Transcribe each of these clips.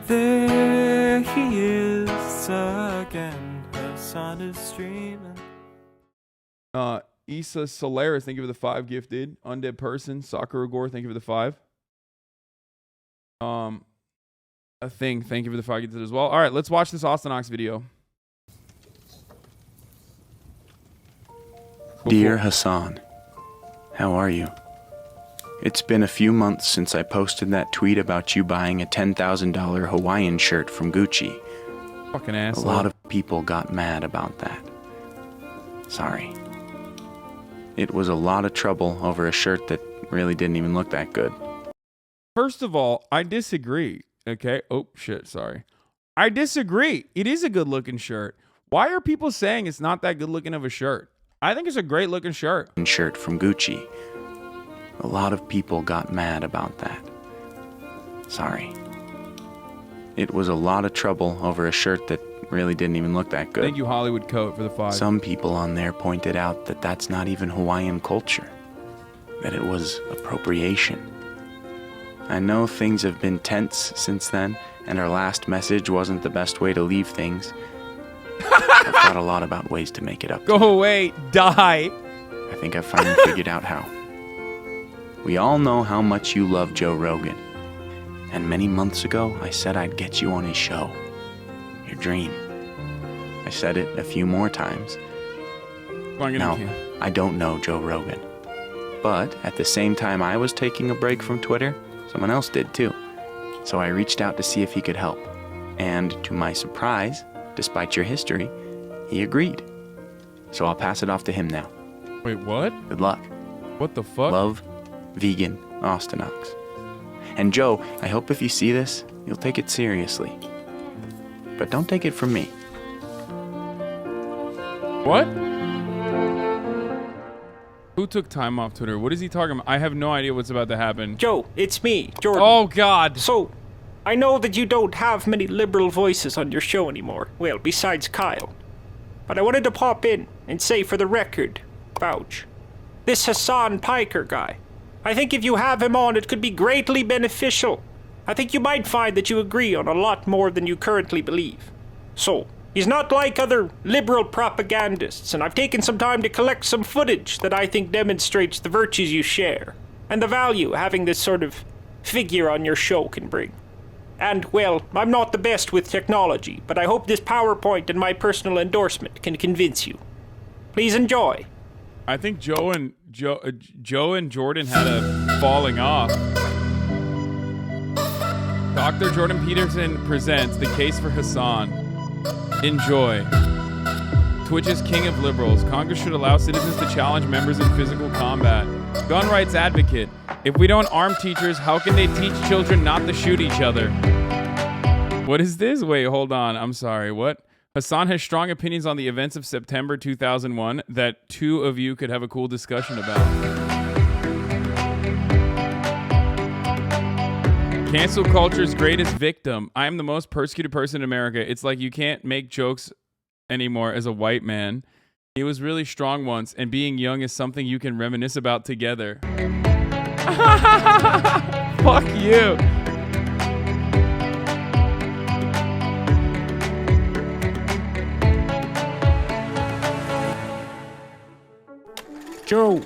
There he is again. Hasan is streaming. Issa Solaris, thank you for the 5 gifted. Undead Person, Sakura Gore, thank you for the 5. A Thing, thank you for the 5 gifted as well. All right, let's watch this Ostonox video. Dear Hasan, how are you? It's been a few months since I posted that tweet about you buying a $10,000 Hawaiian shirt from Gucci. Fucking asshole. A lot of people got mad about that. Sorry. It was a lot of trouble over a shirt that really didn't even look that good. First of all, I disagree. Okay. Oh, shit. Sorry. I disagree. It is a good looking shirt. Why are people saying it's not that good looking of a shirt? I think it's a great looking shirt. Shirt from Gucci. A lot of people got mad about that. Sorry. It was a lot of trouble over a shirt that really didn't even look that good. Thank you, Hollywood Coat, for the 5. Some people on there pointed out that that's not even Hawaiian culture. That it was appropriation. I know things have been tense since then, and our last message wasn't the best way to leave things. I've thought a lot about ways to make it up. Go away, die. I think I've finally figured out how. We all know how much you love Joe Rogan. And many months ago, I said I'd get you on his show. Your dream. I said it a few more times. Now, I don't know Joe Rogan. But at the same time I was taking a break from Twitter, someone else did too. So I reached out to see if he could help. And to my surprise, despite your history, he agreed. So I'll pass it off to him now. Wait, what? Good luck. What the fuck? Love, Vegan, Ostonox. And Joe, I hope if you see this, you'll take it seriously. But don't take it from me. What? Who took time off Twitter? What is he talking about? I have no idea what's about to happen. Joe, it's me, Jordan. Oh, God. So, I know that you don't have many liberal voices on your show anymore. Well, besides Kyle. But I wanted to pop in and say for the record, vouch. This Hasan Piker guy. I think if you have him on, it could be greatly beneficial. I think you might find that you agree on a lot more than you currently believe. So, he's not like other liberal propagandists, and I've taken some time to collect some footage that I think demonstrates the virtues you share, and the value having this sort of figure on your show can bring. And, well, I'm not the best with technology, but I hope this PowerPoint and my personal endorsement can convince you. Please enjoy. I think Joe and Jordan had a falling off. Dr. Jordan Peterson presents The Case for Hasan. Enjoy. Twitch's king of liberals. Congress should allow citizens to challenge members in physical combat. Gun rights advocate. If we don't arm teachers, how can they teach children not to shoot each other? What is this? Wait, hold on. I'm sorry. What? Hasan has strong opinions on the events of September 2001 that 2 of you could have a cool discussion about. Cancel culture's greatest victim. I am the most persecuted person in America. It's like you can't make jokes anymore as a white man. He was really strong once, and being young is something you can reminisce about together. Fuck you. Joe,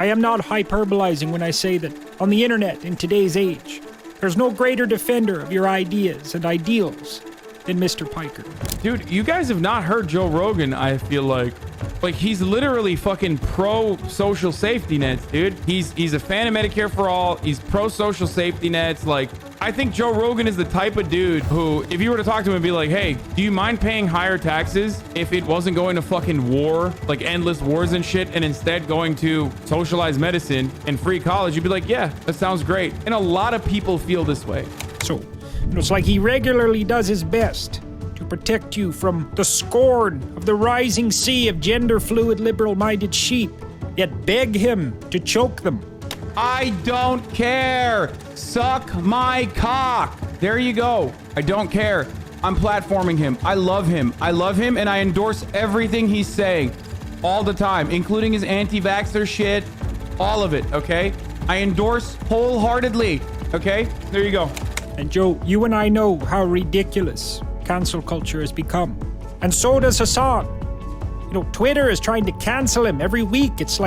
I am not hyperbolizing when I say that on the internet in today's age, there's no greater defender of your ideas and ideals than Mr. Piker. Dude, you guys have not heard Joe Rogan, I feel like. Like, he's literally fucking pro-social safety nets, dude. He's a fan of Medicare for all. He's pro-social safety nets. Like, I think Joe Rogan is the type of dude who, if you were to talk to him and be like, hey, do you mind paying higher taxes if it wasn't going to fucking war, like endless wars and shit, and instead going to socialized medicine and free college? You'd be like, yeah, that sounds great. And a lot of people feel this way. So, it's like he regularly does his best to protect you from the scorn of the rising sea of gender-fluid, liberal-minded sheep, yet beg him to choke them. I don't care. Suck my cock. There you go. I don't care. I'm platforming him. I love him. I love him, and I endorse everything he's saying all the time, including his anti-vaxxer shit, all of it, okay? I endorse wholeheartedly, okay? There you go. And Joe, you and I know how ridiculous cancel culture has become. And so does Hasan. You know, Twitter is trying to cancel him every week. It's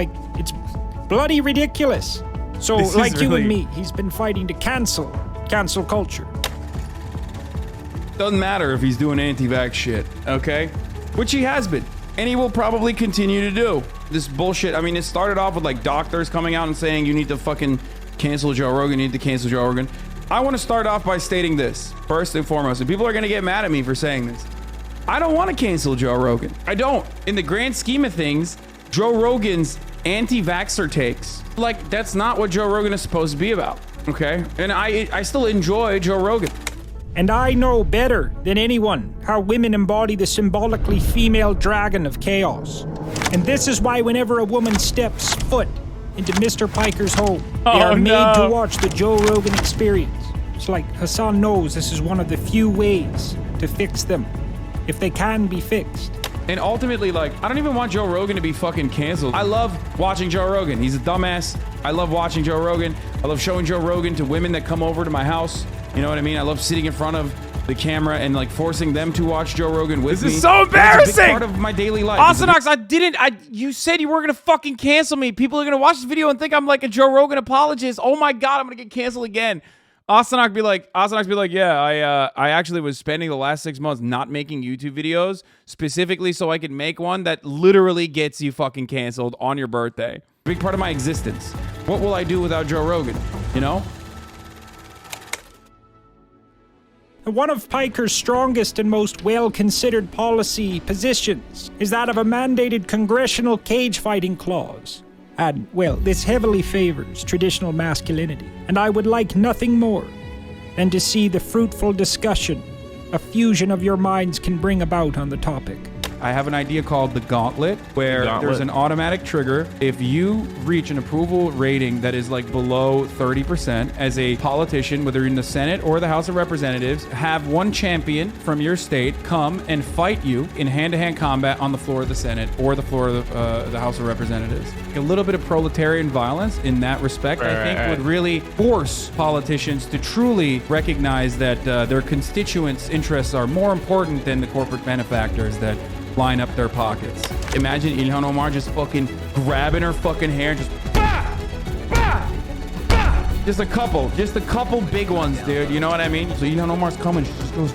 bloody ridiculous. So, like you and me, he's been fighting to cancel culture. Doesn't matter if he's doing anti-vax shit, okay? Which he has been. And he will probably continue to do. This bullshit, I mean, it started off with like doctors coming out and saying you need to fucking cancel Joe Rogan, you need to cancel Joe Rogan. I want to start off by stating this, first and foremost, and people are going to get mad at me for saying this. I don't want to cancel Joe Rogan. I don't. In the grand scheme of things, Joe Rogan's anti-vaxxer takes, like, that's not what Joe Rogan is supposed to be about, okay? And I still enjoy Joe Rogan. And I know better than anyone how women embody the symbolically female dragon of chaos. And this is why whenever a woman steps foot into Mr. Piker's home, they are made to watch the Joe Rogan experience. It's like Hasan knows this is one of the few ways to fix them, if they can be fixed. And ultimately, like, I don't even want Joe Rogan to be fucking canceled. I love watching Joe Rogan. He's a dumbass. I love watching Joe Rogan. I love showing Joe Rogan to women that come over to my house. You know what I mean? I love sitting in front of the camera and like forcing them to watch Joe Rogan with me. This is so embarrassing. It's a big part of my daily life. Ostonox, you said you were gonna fucking cancel me. People are gonna watch this video and think I'm like a Joe Rogan apologist. Oh my god, I'm gonna get canceled again. Ostonox be like, yeah, I actually was spending the last 6 months not making YouTube videos specifically so I could make one that literally gets you fucking canceled on your birthday. Big part of my existence. What will I do without Joe Rogan? You know? One of Piker's strongest and most well-considered policy positions is that of a mandated congressional cage fighting clause. And, well, this heavily favors traditional masculinity, and I would like nothing more than to see the fruitful discussion a fusion of your minds can bring about on the topic. I have an idea called the Gauntlet, where there's an automatic trigger. If you reach an approval rating that is like below 30% as a politician, whether in the Senate or the House of Representatives, have one champion from your state come and fight you in hand-to-hand combat on the floor of the Senate or the floor of the House of Representatives. A little bit of proletarian violence in that respect, I think, would really force politicians to truly recognize that their constituents' interests are more important than the corporate benefactors that line up their pockets. Imagine Ilhan Omar just fucking grabbing her fucking hair, just bah! Bah! Bah! Just a couple big ones, dude. You know what I mean? So Ilhan Omar's coming, she just goes,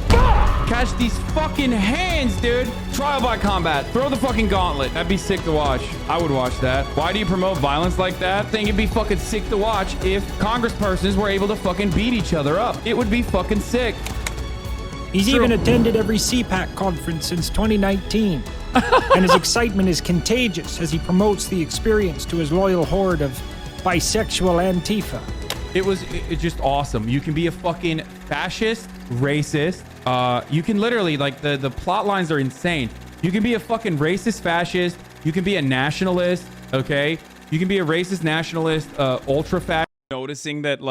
bah! Catch these fucking hands, dude. Trial by combat. Throw the fucking gauntlet. That'd be sick to watch. I would watch that. Why do you promote violence like that? I think it'd be fucking sick to watch if congresspersons were able to fucking beat each other up. It would be fucking sick. He's even attended every CPAC conference since 2019, and his excitement is contagious as he promotes the experience to his loyal horde of bisexual Antifa. It's just awesome. You can be a fucking fascist, racist. You can literally, like, the plot lines are insane. You can be a fucking racist fascist. You can be a nationalist, okay? You can be a racist nationalist, ultra fascist. Noticing what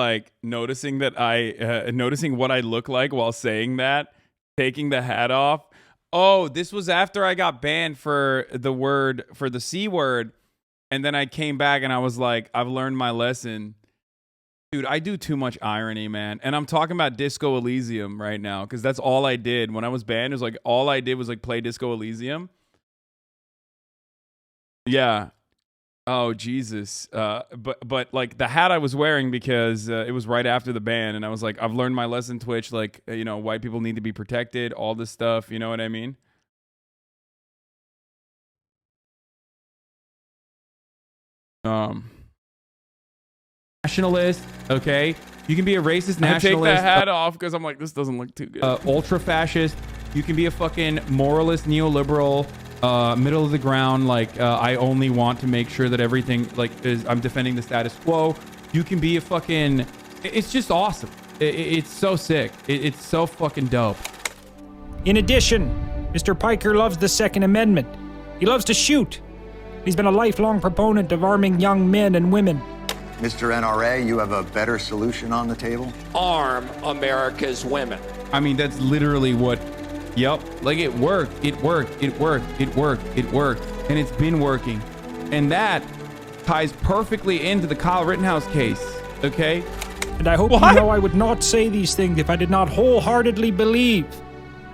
I look like while saying that, taking the hat off. Oh, this was after I got banned for the C word. And then I came back and I was like, I've learned my lesson. Dude, I do too much irony, man. And I'm talking about Disco Elysium right now, because that's all I did. When I was banned, it was like, all I did was like play Disco Elysium. Yeah. Oh, Jesus. But like the hat I was wearing, because it was right after the ban, and I was like, I've learned my lesson, Twitch. Like, you know, white people need to be protected, all this stuff. You know what I mean? Nationalist, okay? You can be a racist nationalist. I take the hat off because I'm like, this doesn't look too good. Ultra fascist. You can be a fucking moralist, neoliberal, middle of the ground, like I only want to make sure that everything, like, I'm defending the status quo. You can be a fucking, it's just awesome. It's so sick. It's so fucking dope. In addition, Mr. Piker loves the Second Amendment. He loves to shoot. He's been a lifelong proponent of arming young men and women. Mr. NRA, you have a better solution on the table? Arm America's women. I mean, that's literally what. Yep, like it worked, and it's been working. And that ties perfectly into the Kyle Rittenhouse case, okay? And I hope you know I would not say these things if I did not wholeheartedly believe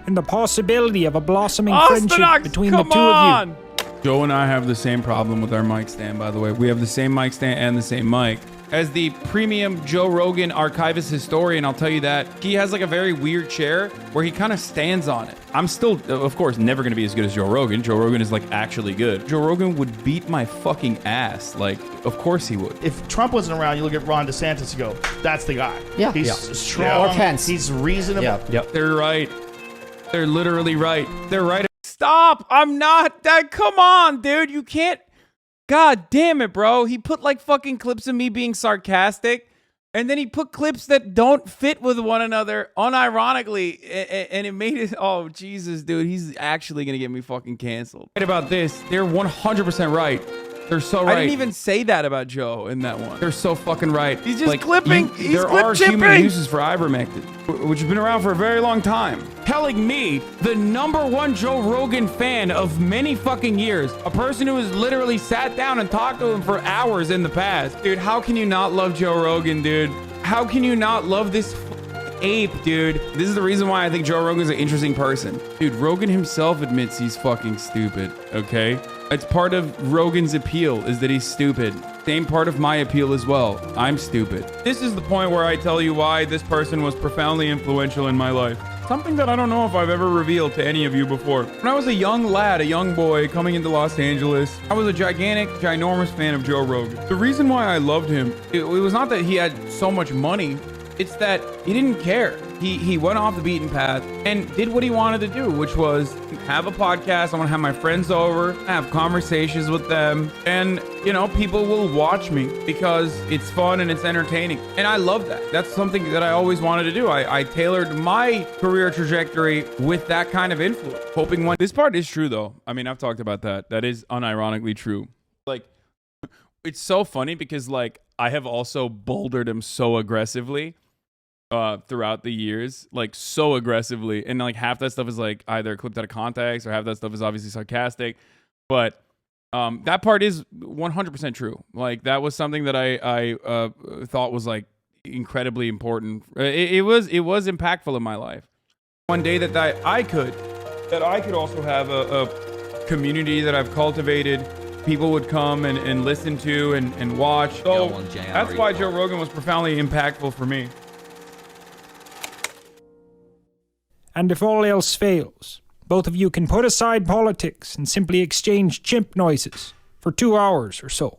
in the possibility of a blossoming friendship Ostonox, between the come two on! of you. Joe and I have the same problem with our mic stand, by the way. We have the same mic stand and the same mic. As the premium Joe Rogan archivist historian, I'll tell you that he has like a very weird chair where he kind of stands on it. I'm still, of course, never going to be as good as Joe Rogan. Joe Rogan is like actually good. Joe Rogan would beat my fucking ass. Like, of course he would. If Trump wasn't around, you look at Ron DeSantis and go, that's the guy. Yeah. He's Yeah. strong. Or Pence. He's reasonable. Yep. They're right. They're literally right. They're right. Stop! I'm not that. Come on, dude. You can't. God damn it, bro. He put like fucking clips of me being sarcastic, and then he put clips that don't fit with one another unironically, and it made it. Oh, Jesus, dude. He's actually gonna get me fucking canceled. Right about this. They're 100% right. They're so right. I didn't even say that about Joe in that one. They're so fucking right. He's just clipping. He's there clip are chipping. human uses for ivermectin, which has been around for a very long time. Telling me, the #1 Joe Rogan fan of many fucking years, a person who has literally sat down and talked to him for hours in the past. Dude, how can you not love Joe Rogan, dude? How can you not love this ape, dude? This is the reason why I think Joe Rogan's an interesting person. Dude, Rogan himself admits he's fucking stupid, okay? It's part of Rogan's appeal is that he's stupid. Same part of my appeal as well. I'm stupid. This is the point where I tell you why this person was profoundly influential in my life. Something that I don't know if I've ever revealed to any of you before. When I was a young lad, a young boy coming into Los Angeles, I was a ginormous fan of Joe Rogan. The reason why I loved him, it was not that he had so much money. It's that he didn't care. He went off the beaten path and did what he wanted to do, which was have a podcast. I want to have my friends over, have conversations with them, and, you know, people will watch me because it's fun and it's entertaining. And I love that. That's something that I always wanted to do. I tailored my career trajectory with that kind of influence, hoping one. This part is true, though. I mean, I've talked about that. That is unironically true. Like, it's so funny because, like, I have also bouldered him so aggressively throughout the years, like so aggressively, and like half that stuff is like either clipped out of context or half that stuff is obviously sarcastic, but that part is 100% true. Like that was something that I thought was like incredibly important. It was impactful in my life. One day that I could also have a community that I've cultivated, people would come and listen to and watch. So that's why Joe Rogan was profoundly impactful for me. And if all else fails, both of you can put aside politics and simply exchange chimp noises for 2 hours or so.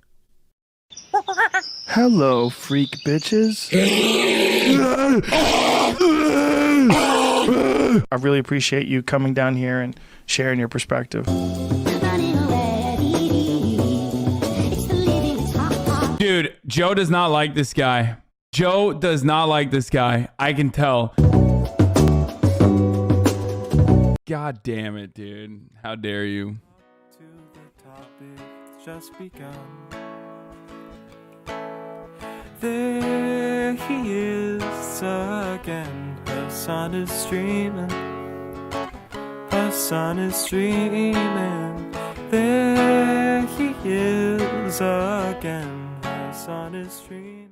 Hello, freak bitches. I really appreciate you coming down here and sharing your perspective. Dude, Joe does not like this guy. Joe does not like this guy. I can tell. God damn it, dude. How dare you? To the topic just begun. There he is again. Hasan is streaming. Hasan is streaming. There he is again. Hasan is streaming.